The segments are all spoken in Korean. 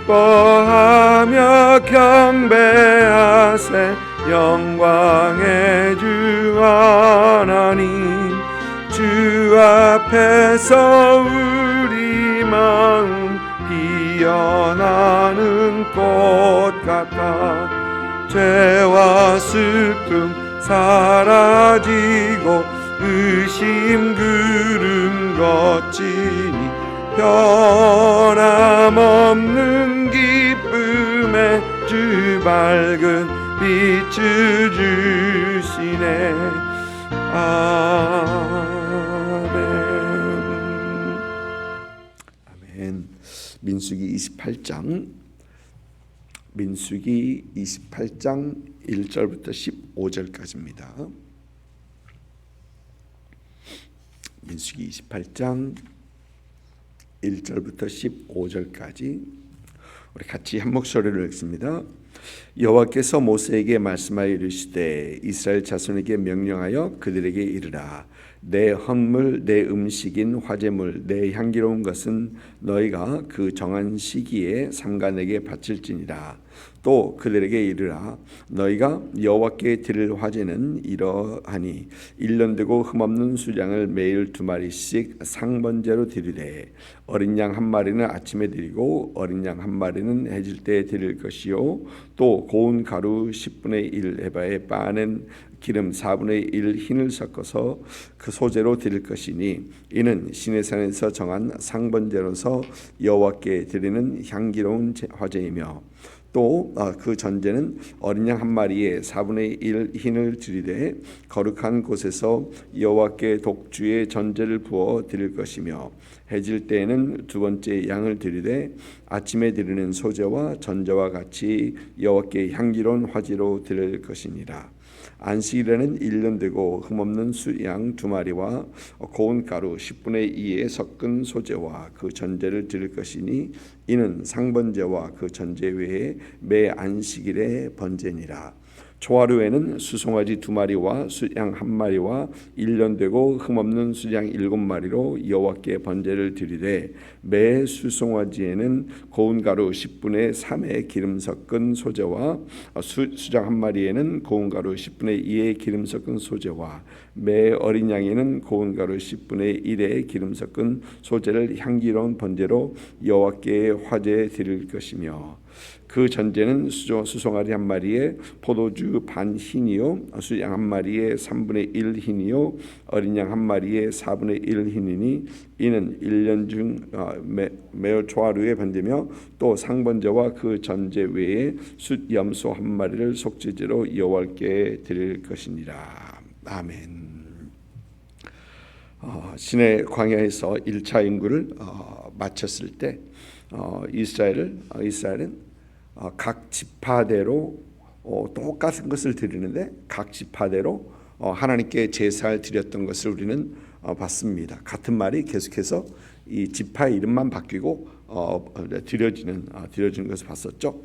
기뻐하며 경배하세 영광의 주 하나님. 주 앞에서 우리 마음 피어나는 꽃 같아 죄와 슬픔 사라지고 의심 그름 거치니 변함없는 기쁨에 주 밝은 빛을 주시네. 아멘. 민수기 28장 1절부터 15절까지입니다. 민수기 28장 1절부터 15절까지 우리 같이 한 목소리로 읽습니다. 여호와께서 모세에게 말씀하여 이르시되 이스라엘 자손에게 명령하여 그들에게 이르라. 내 헌물 내 음식인 화제물 내 향기로운 것은 너희가 그 정한 시기에 삼가 내게 바칠지니라. 또 그들에게 이르라. 너희가 여호와께 드릴 화제는 이러하니 1년 되고 흠없는 수량을 매일 2마리씩 상번제로 드리되 어린 양 1마리는 아침에 드리고 어린 양 1마리는 해질 때에 드릴 것이요 또 고운 가루 10분의 1 에바에 빻아낸 기름 4분의 1 흰을 섞어서 그 소재로 드릴 것이니 이는 시내산에서 정한 상번제로서 여호와께 드리는 향기로운 화제이며 또 그 전제는 어린 양 1마리에 4분의 1 흰을 드리되 거룩한 곳에서 여호와께 독주의 전제를 부어 드릴 것이며 해질 때에는 두 번째 양을 드리되 아침에 드리는 소제와 전제와 같이 여호와께 향기로운 화제로 드릴 것이니라. 안식일에는 1년 되고 흠없는 수양 2마리와 고운 가루 10분의 2에 섞은 소제와 그 전제를 드릴 것이니 이는 상번제와 그 전제 외에 매 안식일의 번제니라. 초하루에는 수송아지 2마리와 수양 1마리와 1년 되고 흠없는 수양 7마리로 여호와께 번제를 드리되 매 수송아지에는 고운 가루 10분의 3의 기름 섞은 소제와 수장 1마리에는 고운 가루 10분의 2의 기름 섞은 소제와 매 어린 양에는 고운 가루 10분의 1의 기름 섞은 소제를 향기로운 번제로 여호와께 화제에 드릴 것이며 그 전제는 수송아지 1마리에 포도주 반 흰이요 수양 1마리에 3분의 1 흰이요 어린 양 1마리에 4분의 1 흰이니 이는 1년 중 매월 초하루에 번제며 또 상번제와 그 전제 외에 숫 염소 1마리를 속죄제로 여호와께 드릴 것이니라. 아멘. 시내 광야에서 1차 인구를 마쳤을 때 이스라엘은 각 지파대로 똑같은 것을 드리는데 각 지파대로 하나님께 제사를 드렸던 것을 우리는 봤습니다. 같은 말이 계속해서 이 지파의 이름만 바뀌고 드려지는 것을 봤었죠.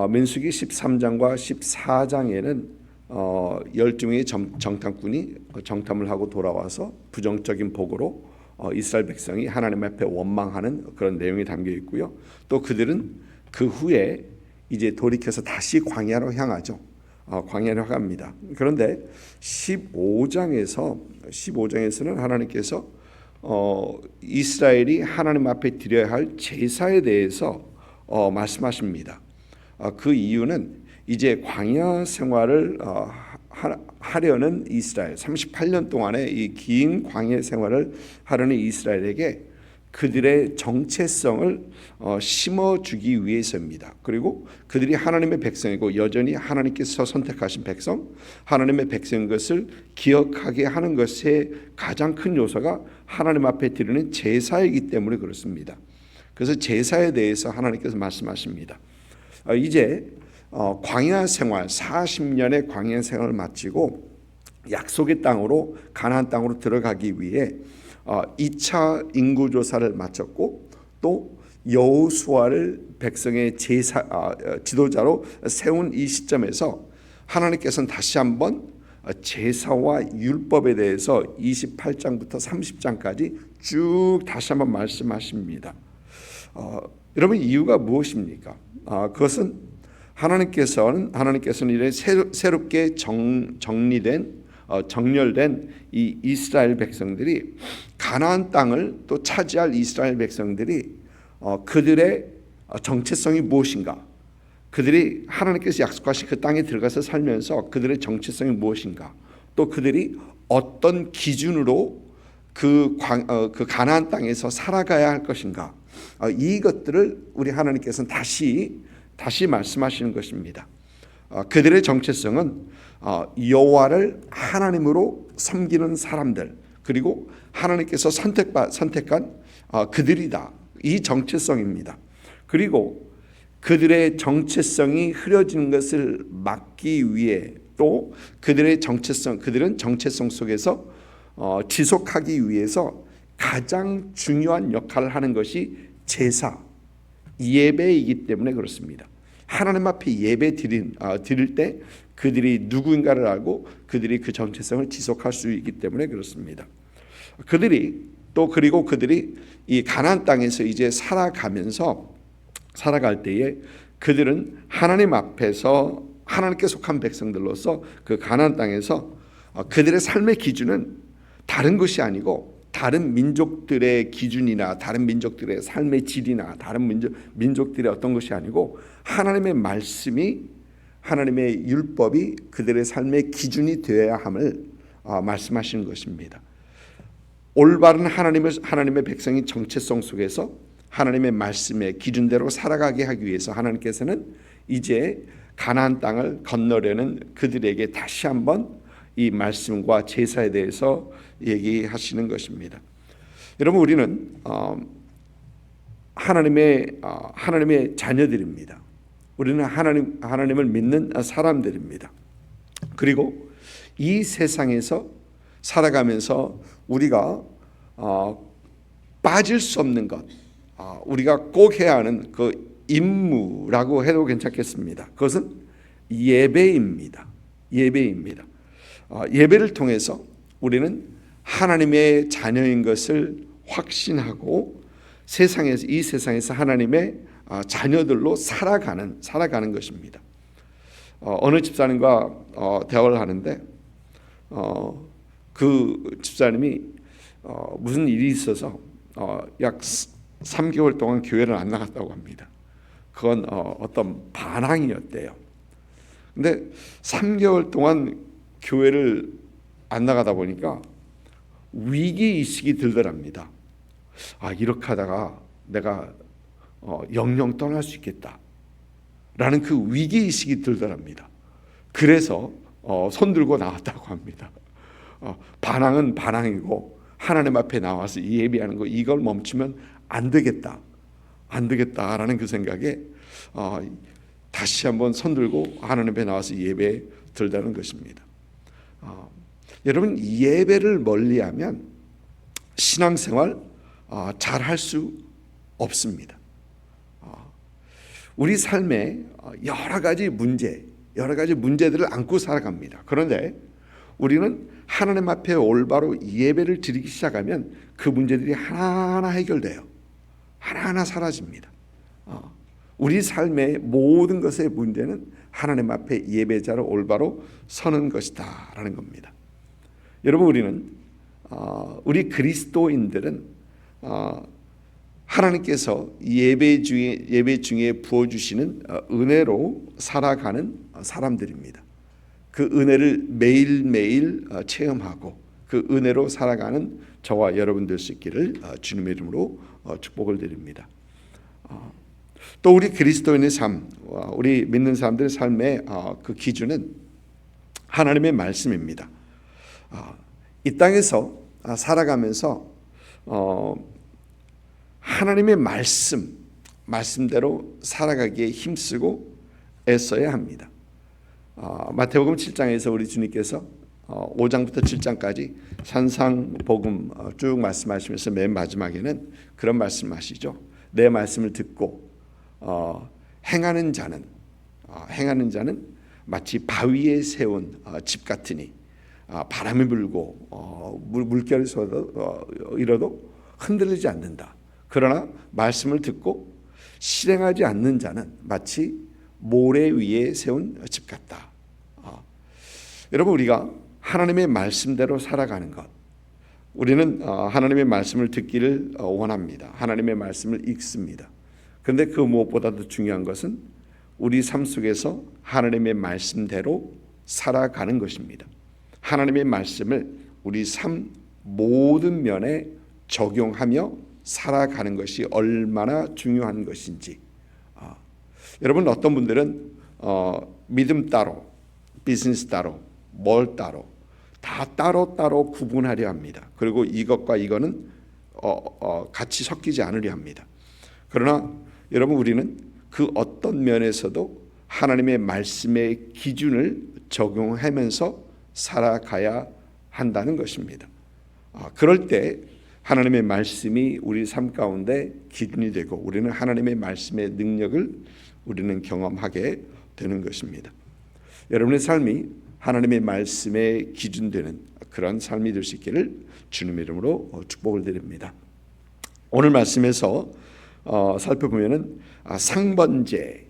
민수기 13장과 14장에는 12명의 정탐꾼이 정탐을 하고 돌아와서 부정적인 보고로 이스라엘 백성이 하나님 앞에 원망하는 그런 내용이 담겨 있고요. 또 그들은 그 후에 이제 돌이켜서 다시 광야로 향하죠. 광야로 갑니다. 그런데 15장에서는 하나님께서 이스라엘이 하나님 앞에 드려야 할 제사에 대해서 말씀하십니다. 그 이유는 이제 광야 생활을 하려는 이스라엘 38년 동안의 이 긴 광야 생활을 하려는 이스라엘에게 그들의 정체성을 심어주기 위해서입니다. 그리고 그들이 하나님의 백성이고 여전히 하나님께서 선택하신 백성, 하나님의 백성인 것을 기억하게 하는 것의 가장 큰 요소가 하나님 앞에 드리는 제사이기 때문에 그렇습니다. 그래서 제사에 대해서 하나님께서 말씀하십니다. 이제 광야 생활 40년의 광야 생활을 마치고 약속의 땅으로 가나안 땅으로 들어가기 위해 2차 인구조사를 마쳤고 또 여호수아를 백성의 지도자로 세운 이 시점에서 하나님께서는 다시 한번 제사와 율법에 대해서 28장부터 30장까지 쭉 다시 한번 말씀하십니다. 여러분, 이유가 무엇입니까? 그것은 하나님께서는 이제 새롭게 정렬된 이 이스라엘 백성들이, 가나안 땅을 또 차지할 이스라엘 백성들이 그들의 정체성이 무엇인가, 그들이 하나님께서 약속하신 그 땅에 들어가서 살면서 그들의 정체성이 무엇인가, 또 그들이 어떤 기준으로 그 가나안 땅에서 살아가야 할 것인가, 이것들을 우리 하나님께서는 다시 말씀하시는 것입니다. 그들의 정체성은 여호와를 하나님으로 섬기는 사람들, 그리고 하나님께서 선택한 그들이다, 이 정체성입니다. 그리고 그들의 정체성이 흐려지는 것을 막기 위해, 또 그들은 정체성 속에서 지속하기 위해서 가장 중요한 역할을 하는 것이 제사, 예배이기 때문에 그렇습니다. 하나님 앞에 예배 드릴 때 그들이 누구인가를 알고 그들이 그 정체성을 지속할 수 있기 때문에 그렇습니다. 그리고 그들이 이 가나안 땅에서 이제 살아갈 때에 그들은 하나님 앞에서 하나님께 속한 백성들로서 그 가나안 땅에서 그들의 삶의 기준은 다른 것이 아니고, 다른 민족들의 기준이나 다른 민족들의 삶의 질이나 다른 민족들의 어떤 것이 아니고, 하나님의 말씀이, 하나님의 율법이 그들의 삶의 기준이 되어야 함을 말씀하시는 것입니다. 올바른 하나님의 백성이 정체성 속에서 하나님의 말씀의 기준대로 살아가게 하기 위해서 하나님께서는 이제 가나안 땅을 건너려는 그들에게 다시 한번 이 말씀과 제사에 대해서 얘기하시는 것입니다. 여러분, 우리는 하나님의 자녀들입니다. 우리는 하나님을 믿는 사람들입니다. 그리고 이 세상에서 살아가면서 우리가 빠질 수 없는 것, 우리가 꼭 해야 하는 그 임무라고 해도 괜찮겠습니다. 그것은 예배입니다. 예배를 통해서 우리는 하나님의 자녀인 것을 확신하고 이 세상에서 하나님의 자녀들로 살아가는 것입니다. 어느 집사님과 대화를 하는데 그 집사님이 무슨 일이 있어서 약 3개월 동안 교회를 안 나갔다고 합니다. 그건 어떤 반항이었대요. 근데 3개월 동안 교회를 안 나가다 보니까 위기의식이 들더랍니다. 이렇게 하다가 내가 영영 떠날 수 있겠다 라는 그 위기의식이 들더랍니다. 그래서 손 들고 나왔다고 합니다. 반항은 반항이고 하나님 앞에 나와서 예배하는 거, 이걸 멈추면 안 되겠다라는 그 생각에 다시 한번 손 들고 하나님 앞에 나와서 예배에 들다는 것입니다. 여러분, 예배를 멀리하면 신앙생활 잘 할 수 없습니다. 우리 삶에 여러 가지 문제들을 안고 살아갑니다. 그런데 우리는 하나님 앞에 올바로 예배를 드리기 시작하면 그 문제들이 하나하나 해결돼요. 하나하나 사라집니다. 우리 삶의 모든 것의 문제는 하나님 앞에 예배자로 올바로 서는 것이다 라는 겁니다. 여러분, 우리 그리스도인들은 하나님께서 예배 중에 부어주시는 은혜로 살아가는 사람들입니다. 그 은혜를 매일매일 체험하고 그 은혜로 살아가는 저와 여러분 될 수 있기를 주님의 이름으로 축복을 드립니다. 또 우리 그리스도인의 삶, 우리 믿는 사람들의 삶의 그 기준은 하나님의 말씀입니다. 이 땅에서 살아가면서 하나님의 말씀대로 살아가기에 힘쓰고 애써야 합니다. 마태복음 7장에서 우리 주님께서 5장부터 7장까지 산상복음 쭉 말씀하시면서 맨 마지막에는 그런 말씀하시죠. 내 말씀을 듣고 행하는 자는 마치 바위에 세운 집 같으니 바람이 불고 물결이 쏟아도 이러도 흔들리지 않는다. 그러나 말씀을 듣고 실행하지 않는 자는 마치 모래 위에 세운 집 같다. 여러분, 우리가 하나님의 말씀대로 살아가는 것, 우리는 하나님의 말씀을 듣기를 원합니다. 하나님의 말씀을 읽습니다. 그런데 그 무엇보다도 중요한 것은 우리 삶 속에서 하나님의 말씀대로 살아가는 것입니다. 하나님의 말씀을 우리 삶 모든 면에 적용하며 살아가는 것이 얼마나 중요한 것인지. 여러분, 어떤 분들은 믿음 따로, 비즈니스 따로, 뭘 따로 다 따로따로 구분하려 합니다. 그리고 이것과 이거는 같이 섞이지 않으려 합니다. 그러나 여러분, 우리는 그 어떤 면에서도 하나님의 말씀의 기준을 적용하면서 살아가야 한다는 것입니다. 그럴 때 하나님의 말씀이 우리 삶 가운데 기준이 되고 우리는 하나님의 말씀의 능력을 우리는 경험하게 되는 것입니다. 여러분의 삶이 하나님의 말씀에 기준되는 그런 삶이 될 수 있기를 주님의 이름으로 축복을 드립니다. 오늘 말씀에서 살펴보면은 상번제,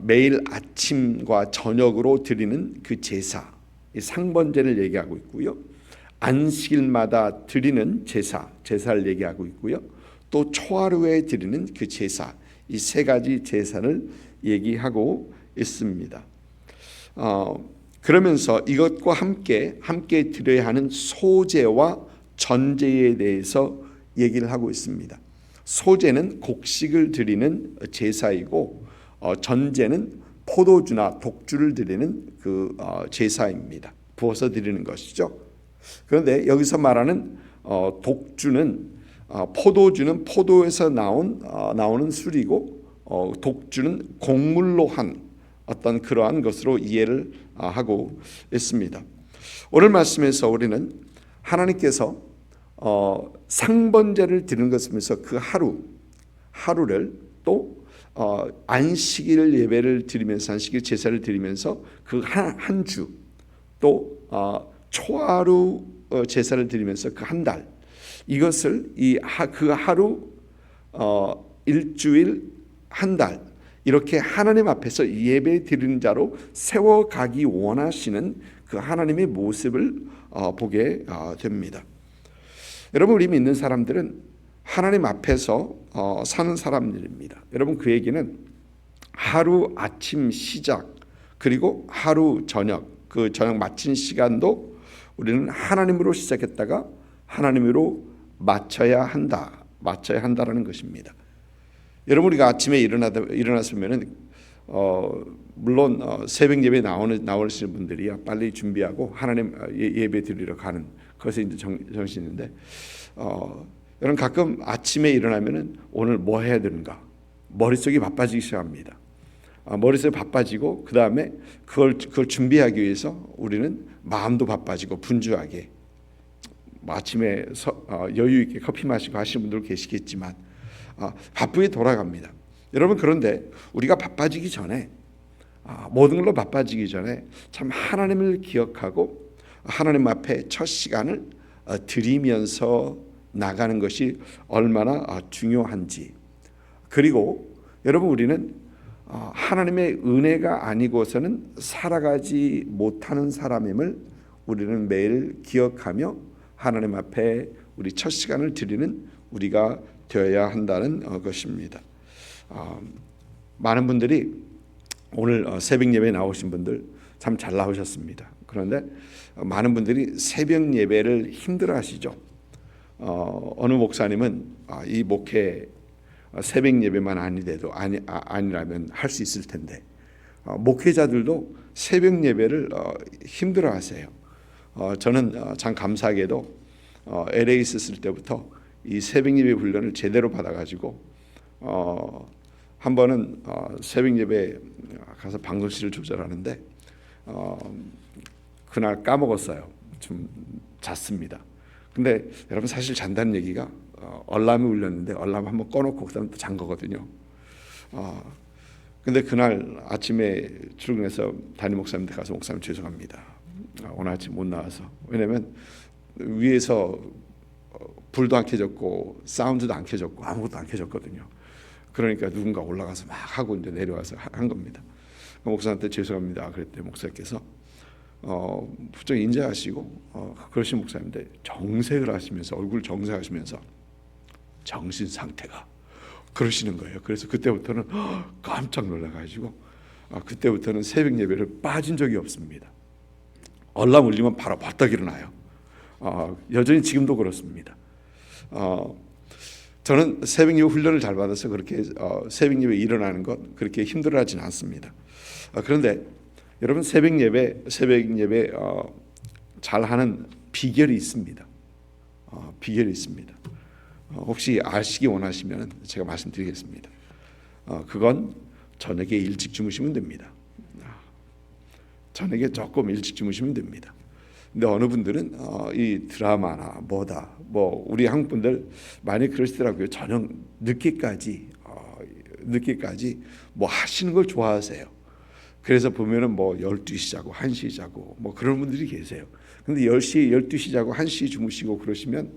매일 아침과 저녁으로 드리는 그 제사, 이 상번제를 얘기하고 있고요. 안식일마다 드리는 제사를 얘기하고 있고요. 또 초하루에 드리는 그 제사, 이 세 가지 제사를 얘기하고 있습니다. 그러면서 이것과 함께 드려야 하는 소제와 전제에 대해서 얘기를 하고 있습니다. 소제는 곡식을 드리는 제사이고 전제는 포도주나 독주를 드리는 그 제사입니다. 부어서 드리는 것이죠. 그런데 여기서 말하는 독주는 포도주는 포도에서 나오는 술이고 독주는 곡물로 한 어떤 그러한 것으로 이해를 하고 있습니다. 오늘 말씀에서 우리는 하나님께서 상번제를 드리는 것이면서 그 하루를 또 안식일 예배를 드리면서 안식일 제사를 드리면서 그 한 주 또 초하루 제사를 드리면서 그 한 달, 이것을 그 하루 일주일 한 달 이렇게 하나님 앞에서 예배 드리는 자로 세워가기 원하시는 그 하나님의 모습을 보게 됩니다. 여러분, 우리 믿는 사람들은 하나님 앞에서 사는 사람들입니다. 여러분, 그 얘기는 하루 아침 시작 그리고 하루 저녁, 그 저녁 마친 시간도 우리는 하나님으로 시작했다가 하나님으로 마쳐야 한다라는 것입니다. 여러분, 우리가 아침에 일어났으면은 물론 새벽 예배 나오시는 분들이야 빨리 준비하고 하나님 예배 드리러 가는 그것이 이제 정신인데, 여러분 가끔 아침에 일어나면은 오늘 뭐 해야 되는가 머릿속이 바빠지기 시작합니다. 머릿속이 바빠지고 그 다음에 그걸 준비하기 위해서 우리는 마음도 바빠지고 분주하게 아침에 여유 있게 커피 마시고 하시는 분들 계시겠지만 바쁘게 돌아갑니다. 여러분, 그런데 우리가 바빠지기 전에 모든 걸로 바빠지기 전에 참 하나님을 기억하고 하나님 앞에 첫 시간을 드리면서 나가는 것이 얼마나 중요한지, 그리고 여러분, 우리는 하나님의 은혜가 아니고서는 살아가지 못하는 사람임을 우리는 매일 기억하며 하나님 앞에 우리 첫 시간을 드리는 우리가 되어야 한다는 것입니다. 많은 분들이 오늘 새벽 예배에 나오신 분들 참 잘 나오셨습니다. 그런데 많은 분들이 새벽 예배를 힘들어하시죠. 어느 목사님은 이 목회 새벽 예배만 아니라면 할 수 있을 텐데 목회자들도 새벽 예배를 힘들어하세요. 저는 참 감사하게도 LA 있었을 때부터 이 새벽 예배 훈련을 제대로 받아가지고 한 번은 새벽 예배 가서 방송실을 조절하는데 그날 까먹었어요. 좀 잤습니다. 근데 여러분, 사실 잔다는 얘기가 얼람이 울렸는데 얼람 한번 꺼놓고 그다음 또 잔 거거든요. 근데 그날 아침에 출근해서 담임 목사님한테 가서 목사님 죄송합니다. 오늘 아침 못 나와서. 왜냐면 위에서 불도 안 켜졌고 사운드도 안 켜졌고 아무것도 안 켜졌거든요. 그러니까 누군가 올라가서 막 하고 이제 내려와서 한 겁니다. 목사한테 죄송합니다. 그랬더니 목사께서 부쩍 인자하시고 그러신 목사인데 정색을 하시면서 얼굴 정색하시면서 정신 상태가 그러시는 거예요. 그래서 그때부터는 깜짝 놀라가지고 그때부터는 새벽 예배를 빠진 적이 없습니다. 얼람 울리면 바로 벌떡 일어나요. 여전히 지금도 그렇습니다. 저는 새벽 예배 훈련을 잘 받아서 그렇게 새벽 예배 일어나는 것 그렇게 힘들어하지는 않습니다. 그런데 여러분 새벽 예배 잘하는 비결이 있습니다. 비결이 있습니다. 혹시 아시기 원하시면 제가 말씀드리겠습니다. 그건 저녁에 일찍 주무시면 됩니다. 저녁에 조금 일찍 주무시면 됩니다. 근데 어느 분들은 이 드라마나 뭐 우리 한국 분들 많이 그러시더라고요. 저녁 늦게까지 뭐 하시는 걸 좋아하세요. 그래서 보면은 뭐 12시 자고 1시 자고 뭐 그런 분들이 계세요. 근데 10시, 12시 자고 1시 주무시고 그러시면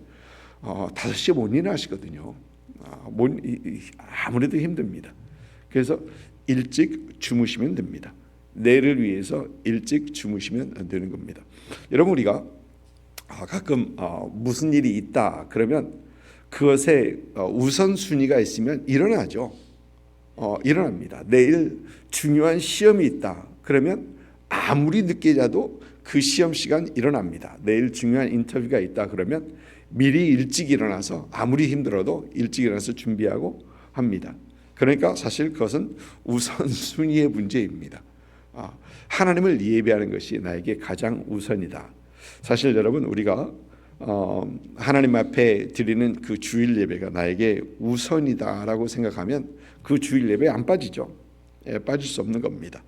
5시에 못 일어나시거든요. 아무래도 힘듭니다. 그래서 일찍 주무시면 됩니다. 내일을 위해서 일찍 주무시면 되는 겁니다. 여러분 우리가 가끔 무슨 일이 있다 그러면 그것에 우선순위가 있으면 일어나죠. 일어납니다. 내일 중요한 시험이 있다 그러면 아무리 늦게 자도 그 시험 시간 일어납니다. 내일 중요한 인터뷰가 있다 그러면 미리 일찍 일어나서 아무리 힘들어도 일찍 일어나서 준비하고 합니다. 그러니까 사실 그것은 우선순위의 문제입니다. 하나님을 예배하는 것이 나에게 가장 우선이다. 사실 여러분 우리가 하나님 앞에 드리는 그 주일 예배가 나에게 우선이다라고 생각하면 그 주일 예배에 안 빠지죠. 빠질 수 없는 겁니다.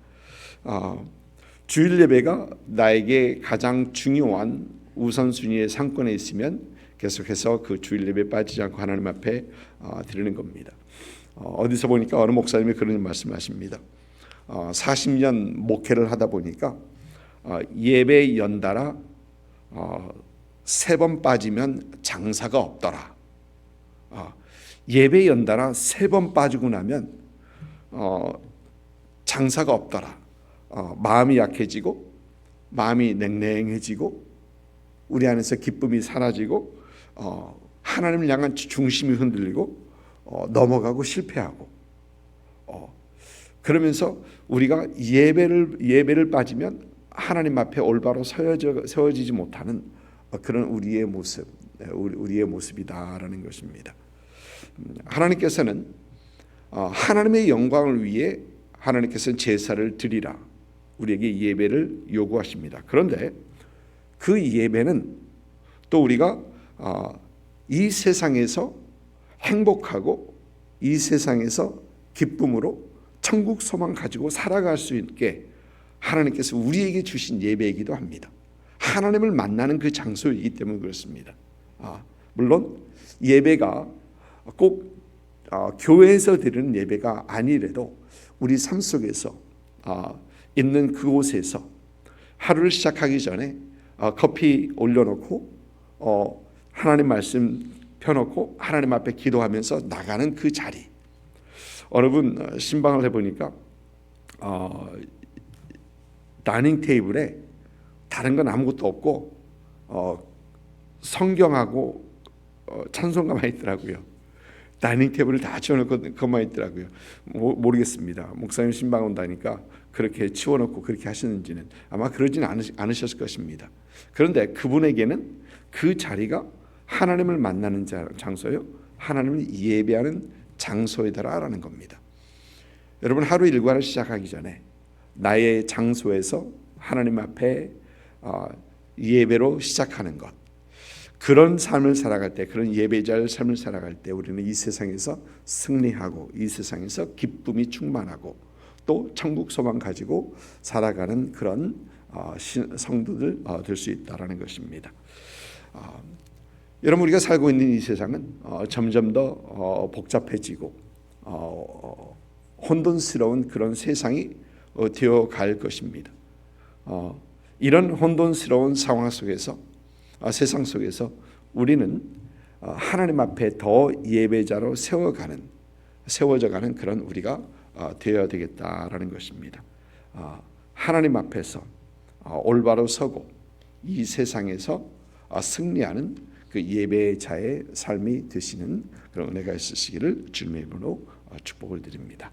주일 예배가 나에게 가장 중요한 우선순위의 상권에 있으면 계속해서 그 주일 예배에 빠지지 않고 하나님 앞에 드리는 겁니다. 어디서 보니까 어느 목사님이 그런 말씀하십니다. 40년 목회를 하다 보니까 예배 연달아 3번 빠지면 장사가 없더라. 예배 연달아 3번 빠지고 나면 장사가 없더라. 마음이 약해지고 마음이 냉랭해지고 우리 안에서 기쁨이 사라지고 하나님을 향한 중심이 흔들리고 넘어가고 실패하고 그러면서 우리가 예배를 빠지면 하나님 앞에 올바로 세워지지 못하는 그런 우리의 모습이다라는 것입니다. 하나님께서는 하나님의 영광을 위해 하나님께서는 제사를 드리라 우리에게 예배를 요구하십니다. 그런데 그 예배는 또 우리가 이 세상에서 행복하고 이 세상에서 기쁨으로 천국 소망 가지고 살아갈 수 있게 하나님께서 우리에게 주신 예배이기도 합니다. 하나님을 만나는 그 장소이기 때문에 그렇습니다. 물론 예배가 꼭 교회에서 드리는 예배가 아니래도 우리 삶 속에서 있는 그곳에서 하루를 시작하기 전에 커피 올려놓고 하나님 말씀 펴놓고 하나님 앞에 기도하면서 나가는 그 자리. 어느 분 신방을 해보니까 다이닝 테이블에 다른 건 아무것도 없고 성경하고 찬송가만 있더라고요. 다이닝 테이블을 다 치워놓고 그것만 있더라고요. 모르겠습니다. 목사님 신방 온다니까 그렇게 치워놓고 그렇게 하시는지는 아마 그러지는 않으셨을 것입니다. 그런데 그분에게는 그 자리가 하나님을 만나는 장소요, 하나님을 예배하는 장소이다라는 겁니다. 여러분 하루 일과를 시작하기 전에 나의 장소에서 하나님 앞에 예배로 시작하는 것, 그런 삶을 살아갈 때, 그런 예배자의 삶을 살아갈 때 우리는 이 세상에서 승리하고 이 세상에서 기쁨이 충만하고 또 천국 소망 가지고 살아가는 그런 성도들 될 수 있다라는 것입니다. 여러분 우리가 살고 있는 이 세상은 점점 더 복잡해지고 혼돈스러운 그런 세상이 되어갈 것입니다. 이런 혼돈스러운 상황 속에서 세상 속에서 우리는 하나님 앞에 더 예배자로 세워가는 세워져가는 그런 우리가 되어야 되겠다라는 것입니다. 하나님 앞에서 올바로 서고 이 세상에서 승리하는 그 예배자의 삶이 되시는 그런 은혜가 있으시기를 주님의 이름으로 축복을 드립니다.